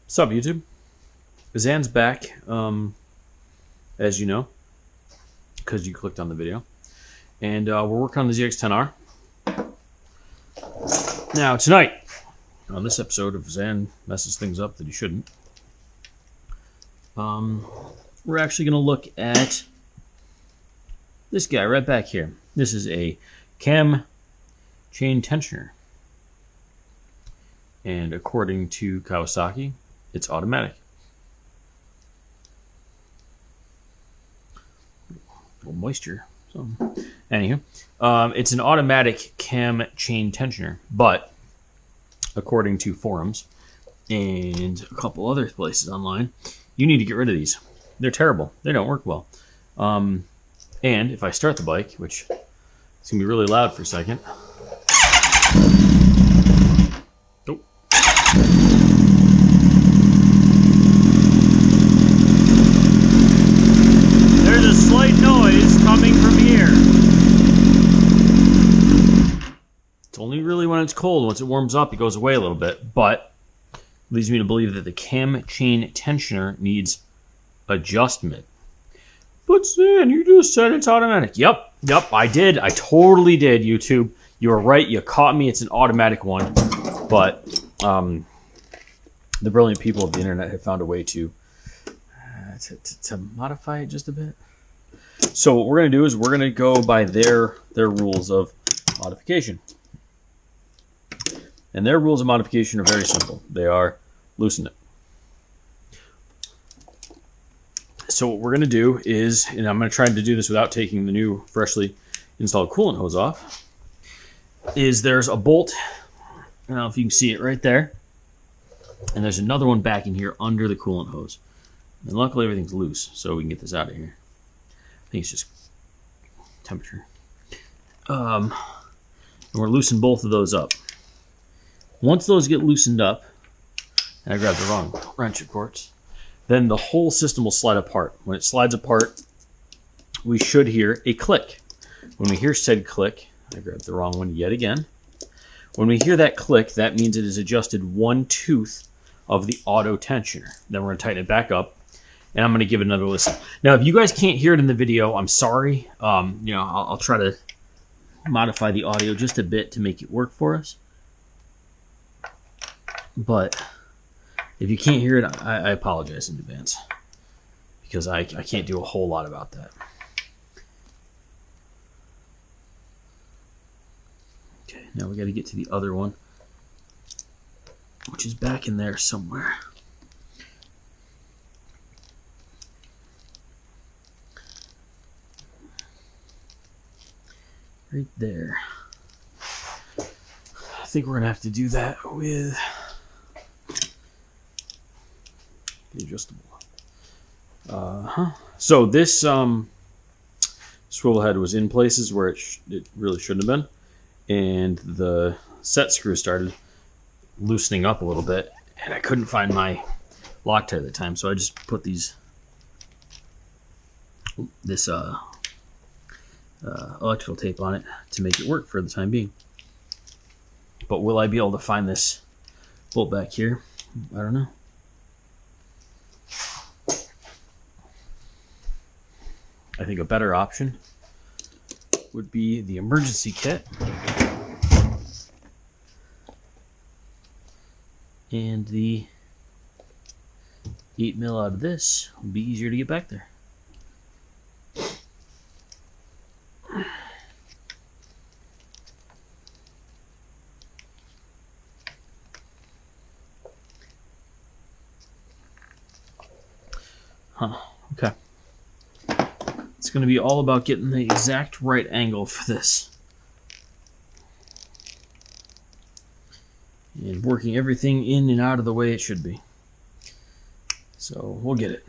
What's up, YouTube? Zan's back, as you know, because you clicked on the video. And we're working on the ZX-10R. Now, tonight, on this episode of Zan Messes Things Up That He Shouldn't, we're actually going to look at this guy right back here. This is a cam chain tensioner. And according to Kawasaki, it's automatic. A little moisture. So, anywho, it's an automatic cam chain tensioner, but according to forums and a couple other places online, you need to get rid of these. They're terrible. They don't work well. And if I start the bike, which it's gonna be really loud for a second. Oh. There's a slight noise coming from here. It's only really when it's cold. Once it warms up, it goes away a little bit, but leads me to believe that the cam chain tensioner needs adjustment. But Zan, you just said it's automatic. Yep, I did. I totally did, YouTube. You were right. You caught me. It's an automatic one. But the brilliant people of the internet have found a way to modify it just a bit. So what we're going to do is we're going to go by their rules of modification. And their rules of modification are very simple. They are loosen it. So what we're going to do is, and I'm going to try to do this without taking the new freshly installed coolant hose off, is there's a bolt, I don't know if you can see it right there, and there's another one back in here under the coolant hose. And luckily everything's loose, so we can get this out of here. I think it's just temperature. And we're loosening both of those up. Once those get loosened up, and I grabbed the wrong wrench, of course, then the whole system will slide apart. When it slides apart, we should hear a click. When we hear said click, I grabbed the wrong one yet again. When we hear that click, that means it is adjusted one tooth of the auto tensioner. Then we're going to tighten it back up, and I'm going to give it another listen. Now, if you guys can't hear it in the video, I'm sorry. I'll try to modify the audio just a bit to make it work for us. But if you can't hear it, I apologize in advance, because I can't do a whole lot about that. Okay, now we got to get to the other one, which is back in there somewhere. Right there. I think we're going to have to do that with the adjustable. So this swivel head was in places where it really shouldn't have been, and the set screw started loosening up a little bit, and I couldn't find my Loctite at the time, so I just put this electrical tape on it to make it work for the time being. But will I be able to find this bolt back here? I don't know. I think a better option would be the emergency kit. And the 8 mil out of this would be easier to get back there. Okay. It's going to be all about getting the exact right angle for this. And working everything in and out of the way it should be. So we'll get it.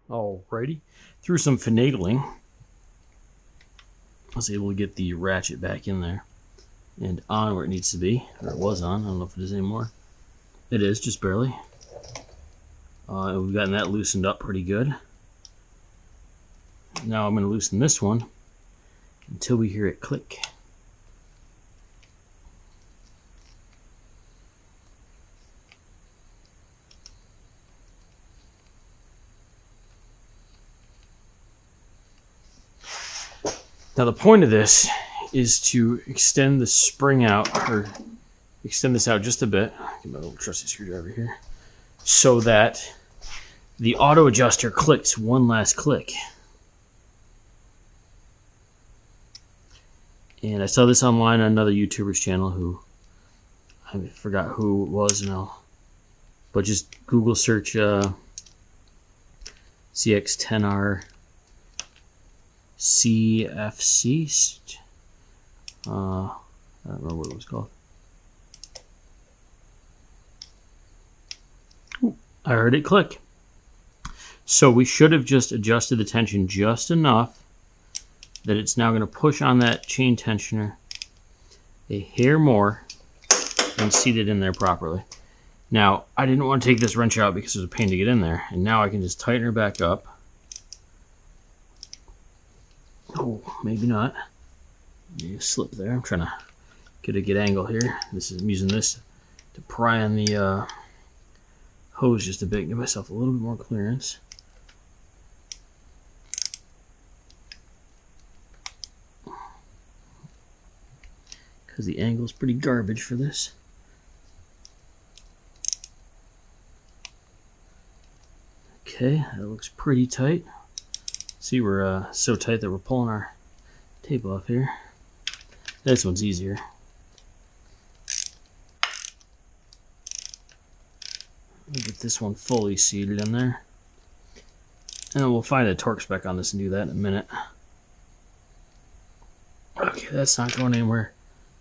Alrighty. Through some finagling, I was able to get the ratchet back in there and on where it needs to be. Or it was on. I don't know if it is anymore. It is, just barely. We've gotten that loosened up pretty good. Now I'm going to loosen this one until we hear it click. Now the point of this is to extend the spring out, or extend this out just a bit. Get my little trusty screwdriver here, so that the auto adjuster clicks one last click. And I saw this online on another YouTuber's channel who, I forgot who it was now, but just Google search ZX-10R CFC. I don't remember what it was called. Ooh, I heard it click. So we should have just adjusted the tension just enough that it's now going to push on that chain tensioner a hair more and seat it in there properly. Now, I didn't want to take this wrench out because it was a pain to get in there, and now I can just tighten her back up. Oh, maybe not. Maybe a slip there. I'm trying to get a good angle here. I'm using this to pry on the hose just a bit, give myself a little bit more clearance. Because the angle is pretty garbage for this. Okay, that looks pretty tight. See, we're so tight that we're pulling our tape off here. This one's easier. We'll get this one fully seated in there. And we'll find a torque spec on this and do that in a minute. Okay, that's not going anywhere.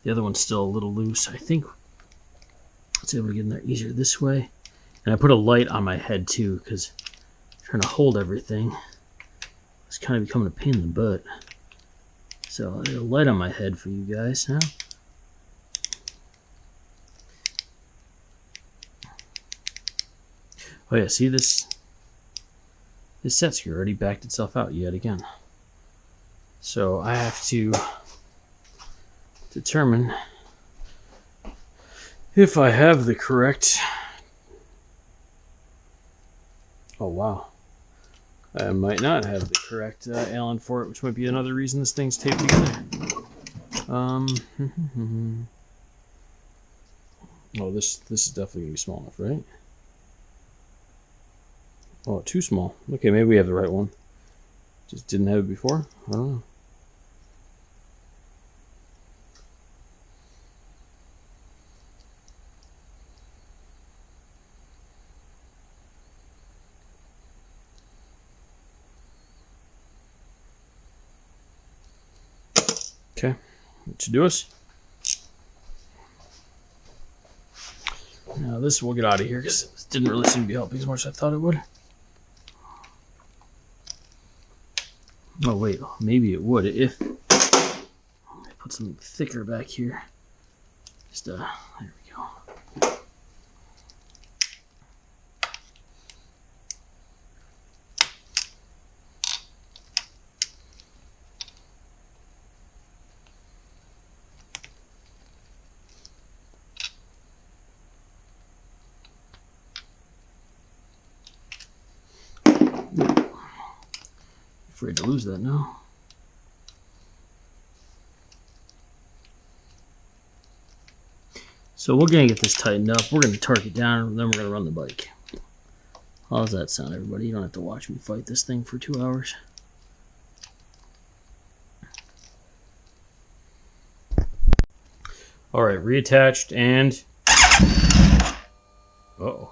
The other one's still a little loose. I think it's able to get in there easier this way. And I put a light on my head too, because I'm trying to hold everything. It's kind of becoming a pain in the butt. So there's a light on my head for you guys now. Oh yeah, see this set screw already backed itself out yet again. So I have to determine if I have the correct... Oh wow. I might not have the correct Allen for it, which might be another reason this thing's taped together. Oh, this is definitely gonna be small enough, right? Oh, too small. Okay, maybe we have the right one. Just didn't have it before? I don't know. Okay, that should do us. Now this we'll get out of here because it didn't really seem to be helping as much as I thought it would. Oh wait, maybe it would if I put something thicker back here. Just there we go. Afraid to lose that now. So we're gonna get this tightened up. We're gonna torque it down, and then we're gonna run the bike. How does that sound, everybody? You don't have to watch me fight this thing for 2 hours. All right, reattached and. Uh-oh.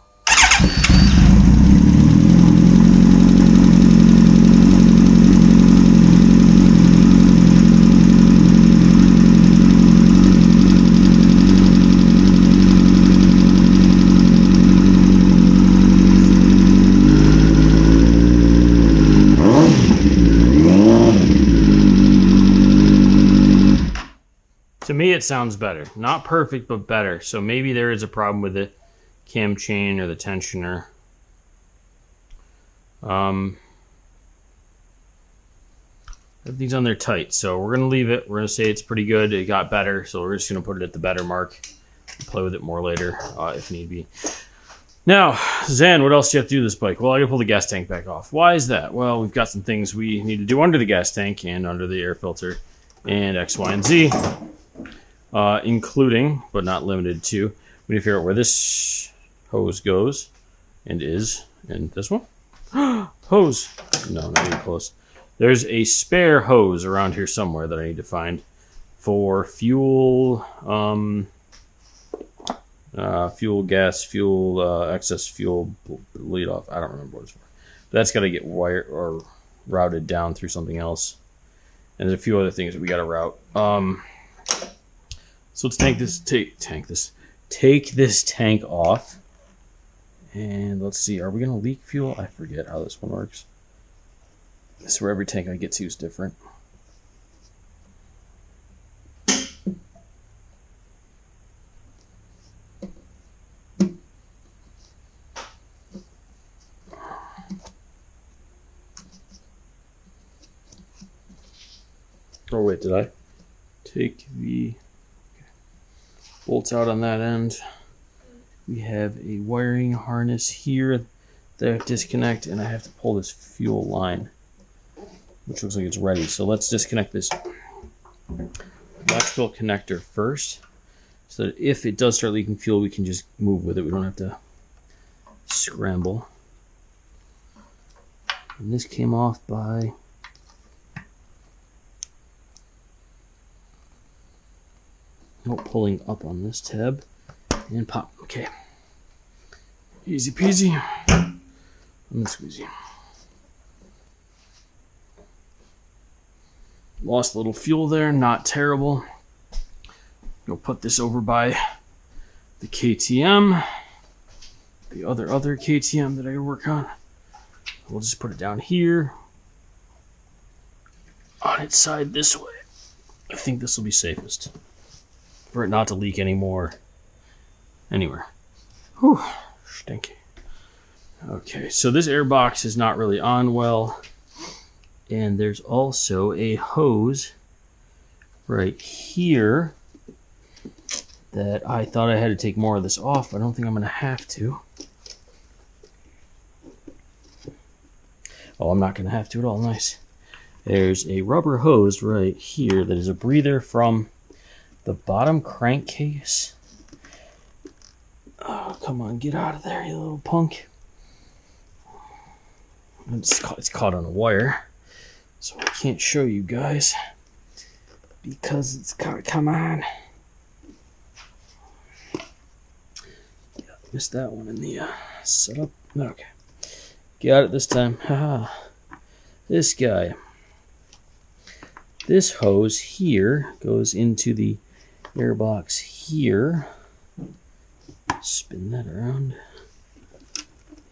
To me, it sounds better. Not perfect, but better. So maybe there is a problem with the cam chain or the tensioner. Everything's on there tight, so we're going to leave it. We're going to say it's pretty good. It got better, so we're just going to put it at the better mark. We'll play with it more later if need be. Now, Zan, what else do you have to do to this bike? Well, I got to pull the gas tank back off. Why is that? Well, we've got some things we need to do under the gas tank and under the air filter. and X, Y, and Z, including, but not limited to, we need to figure out where this hose goes and is, and this one. Hose. No, not even close. There's a spare hose around here somewhere that I need to find for fuel, fuel, gas, fuel, excess fuel lead off. I don't remember what it's for. But that's got to get wired or routed down through something else. And there's a few other things that we got to route. So let's take this tank off. And let's see, are we going to leak fuel? I forget how this one works. This is where every tank I get to is different. Oh wait, did I take the bolts out on that end? We have a wiring harness here that I disconnect, and I have to pull this fuel line, which looks like it's ready. So let's disconnect this electrical connector first, so that if it does start leaking fuel, we can just move with it. We don't have to scramble. And this came off by pulling up on this tab and pop. Okay. Easy peasy. Lemon squeezy. Lost a little fuel there, not terrible. Go put this over by the KTM, the other KTM that I work on. We'll just put it down here on its side this way. I think this will be safest for it not to leak anymore anywhere. Whew, stinky. Okay, so this air box is not really on well, and there's also a hose right here that I thought I had to take more of this off. I don't think I'm going to have to. Oh, I'm not going to have to at all. Nice. There's a rubber hose right here that is a breather from the bottom crankcase. Oh, come on, get out of there, you little punk. It's caught on a wire, so I can't show you guys because it's caught. Come on. Yeah, missed that one in the setup. Okay. Got it this time. Haha. This guy. This hose here goes into the air box here. Spin that around.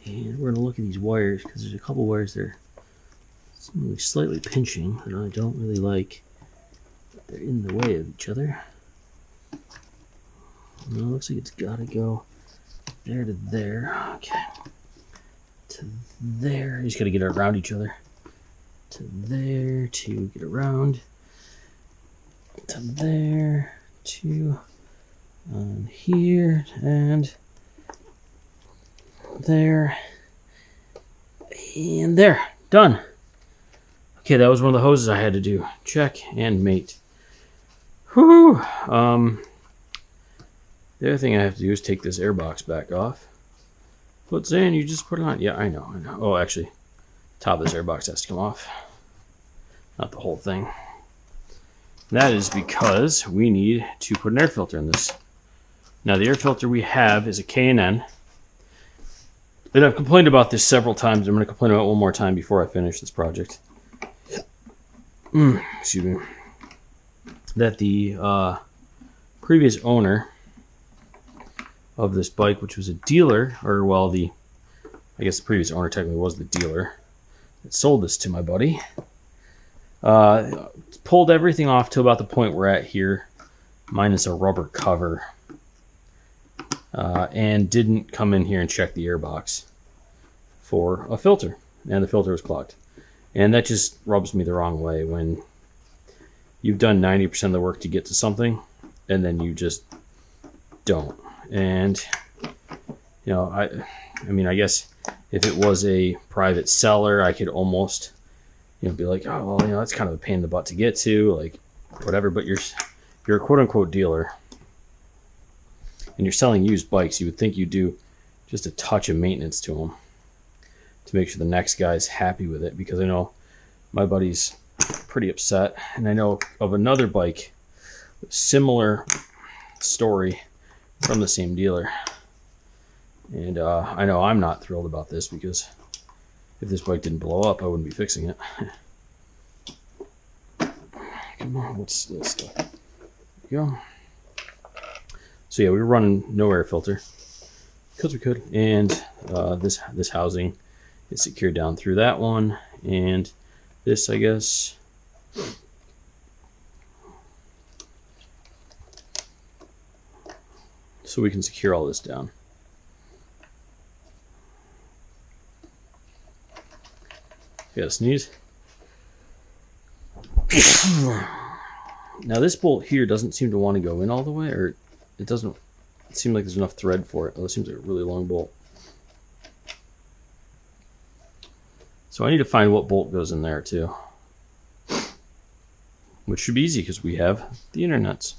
And we're going to look at these wires because there's a couple wires there seemingly slightly pinching that I don't really like. They're in the way of each other. Well, it looks like it's got to go there to there. Okay. To there. You just got to get it around each other. To there to get around. To there to on here and there and there. Done. Okay, that was one of the hoses I had to do. Check and mate. Whew. The other thing I have to do is take this air box back off. What's in? You just put it on. Yeah, I know. Oh, actually, top of this air box has to come off. Not the whole thing. That is because we need to put an air filter in this. Now, the air filter we have is a K&N. And I've complained about this several times. I'm going to complain about it one more time before I finish this project. Excuse me. That the previous owner of this bike, which was a dealer, or well, I guess the previous owner technically was the dealer that sold this to my buddy, pulled everything off to about the point we're at here, minus a rubber cover, and didn't come in here and check the air box for a filter, and the filter was clogged. And that just rubs me the wrong way when you've done 90% of the work to get to something, and then you just don't. And, you know, I mean, I guess if it was a private seller, I could almost, you know, be like, oh, well, you know, that's kind of a pain in the butt to get to. Like, whatever, but you're a quote-unquote dealer and you're selling used bikes, you would think you do just a touch of maintenance to them to make sure the next guy's happy with it, because I know my buddy's pretty upset, and I know of another bike, similar story from the same dealer, and I know I'm not thrilled about this, because if this bike didn't blow up, I wouldn't be fixing it. Come on, what's this stuff? There you go. So yeah, we were running no air filter because we could, and this housing is secured down through that one, and this, I guess, so we can secure all this down. You gotta sneeze. Now this bolt here doesn't seem to want to go in all the way, or it doesn't seem like there's enough thread for it. Oh, it seems like a really long bolt. So I need to find what bolt goes in there too, which should be easy because we have the internets.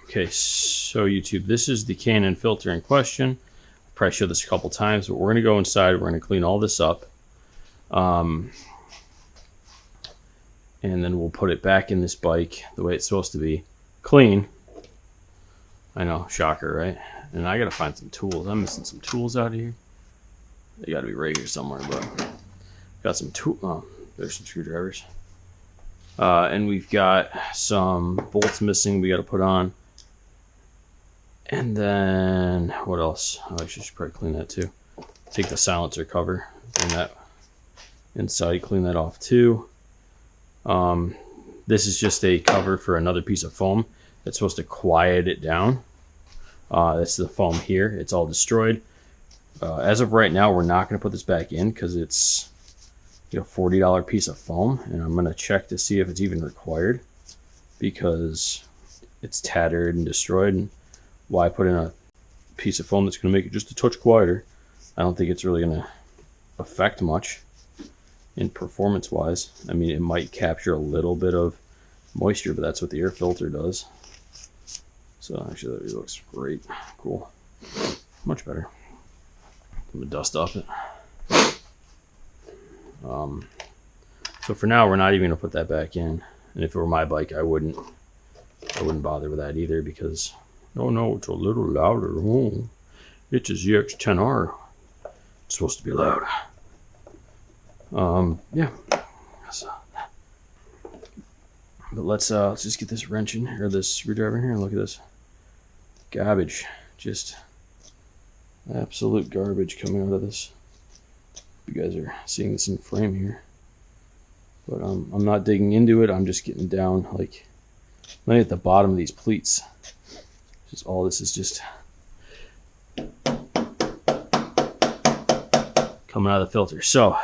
Okay, so YouTube, this is the Canon filter in question. I've probably showed this a couple times, but we're going to go inside. We're going to clean all this up. And then we'll put it back in this bike the way it's supposed to be. Clean. I know, shocker, right? And I gotta find some tools. I'm missing some tools out of here. They gotta be right here somewhere, but got some oh, there's some screwdrivers. And we've got some bolts missing we gotta put on. And then what else? Oh, I should probably clean that too. Take the silencer cover, bring that inside, clean that off too. This is just a cover for another piece of foam that's supposed to quiet it down. That's the foam here. It's all destroyed. As of right now, we're not going to put this back in because it's a $40 piece of foam, and I'm going to check to see if it's even required because it's tattered and destroyed. And why put in a piece of foam that's going to make it just a touch quieter? I don't think it's really going to affect much in performance wise. I mean, it might capture a little bit of moisture, but that's what the air filter does. So actually that really looks great. Cool. Much better. I'm gonna dust off it. So for now we're not even gonna put that back in. And if it were my bike, I wouldn't bother with that either, because oh no, it's a little louder. Oh, it's a ZX-10R. It's supposed to be loud. Yeah. But let's just get this wrench in, or this screwdriver in here, and look at this. Garbage. Just absolute garbage coming out of this. You guys are seeing this in frame here. But I'm not digging into it, I'm just getting down, like, laying at the bottom of these pleats. Just all this is just coming out of the filter. So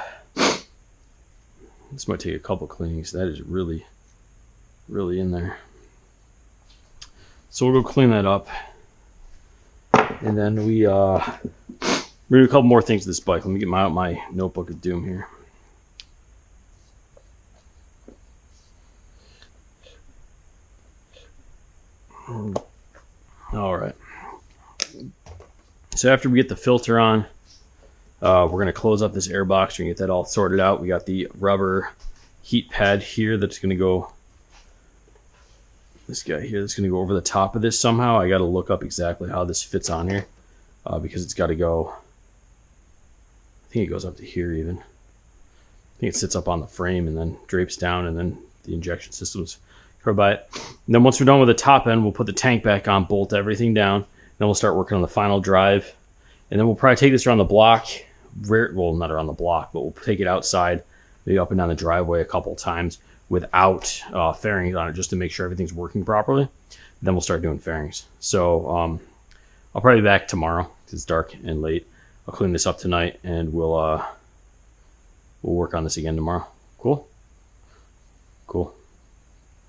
this might take a couple cleanings. That is really in there. So we'll go clean that up, and then we we're gonna do a couple more things to this bike. Let me get my notebook of doom here. All right. So after we get the filter on, we're going to close up this air box. We're going to get that all sorted out. We got the rubber heat pad here that's going to go, this guy here, that's going to go over the top of this somehow. I got to look up exactly how this fits on here, because it's got to go, I think it goes up to here even. I think it sits up on the frame and then drapes down, and then the injection system's covered by it. And then once we're done with the top end, we'll put the tank back on, bolt everything down, then we'll start working on the final drive. And then we'll probably take this around the block, well, not around the block, but we'll take it outside, maybe up and down the driveway a couple times without fairings on it, just to make sure everything's working properly. Then we'll start doing fairings. So I'll probably be back tomorrow because it's dark and late. I'll clean this up tonight, and we'll work on this again tomorrow. Cool? Cool.